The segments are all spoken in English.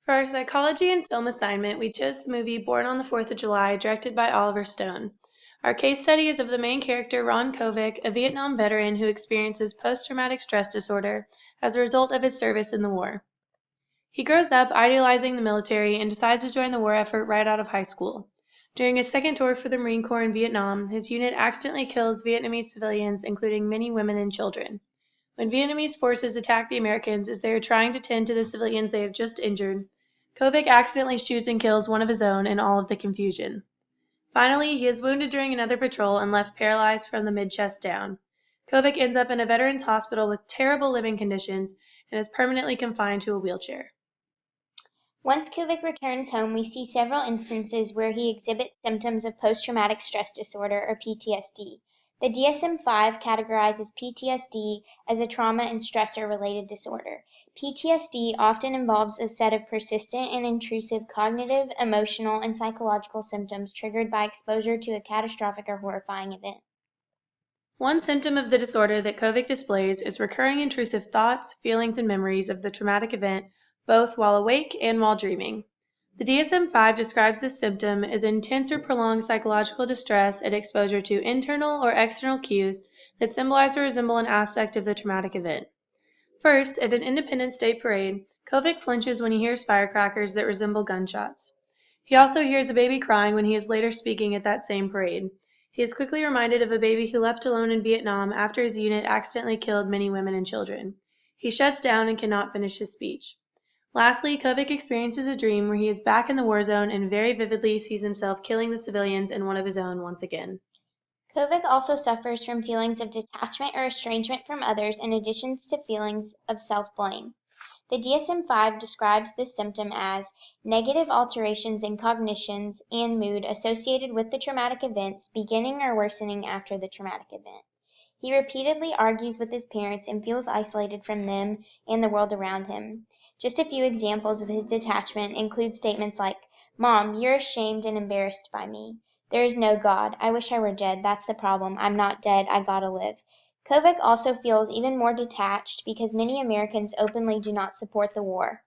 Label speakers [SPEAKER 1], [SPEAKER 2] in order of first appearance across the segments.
[SPEAKER 1] For our psychology and film assignment, we chose the movie Born on the Fourth of July, directed by Oliver Stone. Our case study is of the main character, Ron Kovic, a Vietnam veteran who experiences post-traumatic stress disorder as a result of his service in the war. He grows up idealizing the military and decides to join the war effort right out of high school. During his second tour for the Marine Corps in Vietnam, his unit accidentally kills Vietnamese civilians, including many women and children. When Vietnamese forces attack the Americans as they are trying to tend to the civilians they have just injured, Kovic accidentally shoots and kills one of his own in all of the confusion. Finally, he is wounded during another patrol and left paralyzed from the mid-chest down. Kovic ends up in a veterans hospital with terrible living conditions and is permanently confined to a wheelchair.
[SPEAKER 2] Once Kovic returns home, we see several instances where he exhibits symptoms of post-traumatic stress disorder, or PTSD. The DSM-5 categorizes PTSD as a trauma and stressor-related disorder. PTSD often involves a set of persistent and intrusive cognitive, emotional, and psychological symptoms triggered by exposure to a catastrophic or horrifying event.
[SPEAKER 1] One symptom of the disorder that Kovic displays is recurring intrusive thoughts, feelings, and memories of the traumatic event, both while awake and while dreaming. The DSM-5 describes this symptom as intense or prolonged psychological distress at exposure to internal or external cues that symbolize or resemble an aspect of the traumatic event. First, at an Independence Day parade, Kovic flinches when he hears firecrackers that resemble gunshots. He also hears a baby crying when he is later speaking at that same parade. He is quickly reminded of a baby who left alone in Vietnam after his unit accidentally killed many women and children. He shuts down and cannot finish his speech. Lastly, Kovic experiences a dream where he is back in the war zone and very vividly sees himself killing the civilians and one of his own once again.
[SPEAKER 2] Kovic also suffers from feelings of detachment or estrangement from others in addition to feelings of self-blame. The DSM-5 describes this symptom as negative alterations in cognitions and mood associated with the traumatic events beginning or worsening after the traumatic event. He repeatedly argues with his parents and feels isolated from them and the world around him. Just a few examples of his detachment include statements like, "Mom, you're ashamed and embarrassed by me. There is no God. I wish I were dead. That's the problem. I'm not dead. I gotta live." Kovic also feels even more detached because many Americans openly do not support the war.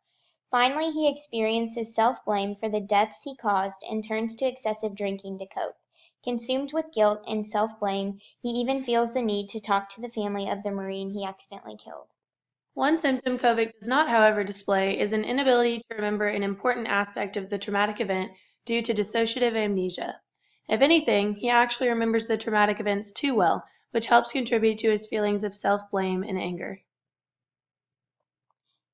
[SPEAKER 2] Finally, he experiences self-blame for the deaths he caused and turns to excessive drinking to cope. Consumed with guilt and self-blame, he even feels the need to talk to the family of the Marine he accidentally killed.
[SPEAKER 1] One symptom Kovic does not, however, display is an inability to remember an important aspect of the traumatic event due to dissociative amnesia. If anything, he actually remembers the traumatic events too well, which helps contribute to his feelings of self-blame and anger.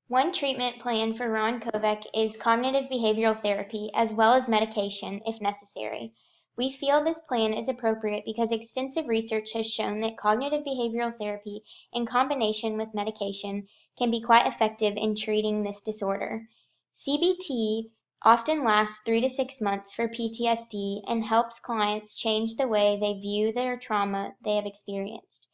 [SPEAKER 2] One treatment plan for Ron Kovic is cognitive behavioral therapy, as well as medication, if necessary. We feel this plan is appropriate because extensive research has shown that cognitive behavioral therapy, in combination with medication, can be quite effective in treating this disorder. CBT often lasts 3 to 6 months for PTSD and helps clients change the way they view their trauma they have experienced.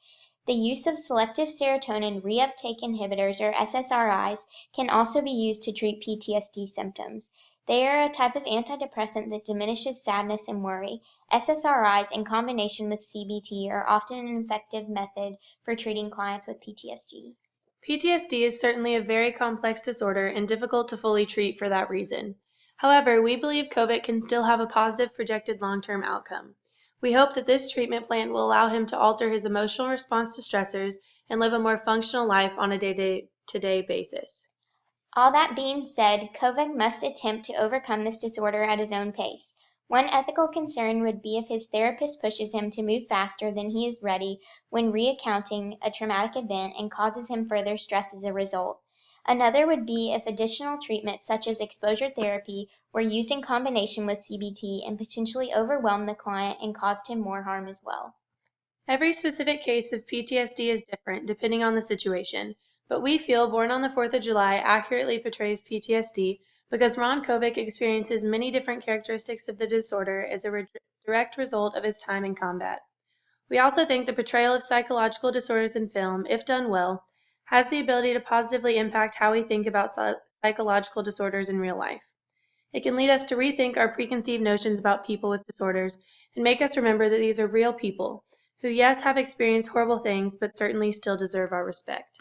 [SPEAKER 2] The use of selective serotonin reuptake inhibitors, or SSRIs, can also be used to treat PTSD symptoms. They are a type of antidepressant that diminishes sadness and worry. SSRIs in combination with CBT are often an effective method for treating clients with PTSD.
[SPEAKER 1] PTSD is certainly a very complex disorder and difficult to fully treat for that reason. However, we believe Kovic can still have a positive projected long-term outcome. We hope that this treatment plan will allow him to alter his emotional response to stressors and live a more functional life on a day-to-day basis.
[SPEAKER 2] All that being said, Kovic must attempt to overcome this disorder at his own pace. One ethical concern would be if his therapist pushes him to move faster than he is ready when recounting a traumatic event and causes him further stress as a result. Another would be if additional treatments such as exposure therapy were used in combination with CBT and potentially overwhelmed the client and caused him more harm as well.
[SPEAKER 1] Every specific case of PTSD is different depending on the situation, but we feel Born on the 4th of July accurately portrays PTSD because Ron Kovic experiences many different characteristics of the disorder as a direct result of his time in combat. We also think the portrayal of psychological disorders in film, if done well, has the ability to positively impact how we think about psychological disorders in real life. It can lead us to rethink our preconceived notions about people with disorders and make us remember that these are real people who, yes, have experienced horrible things, but certainly still deserve our respect.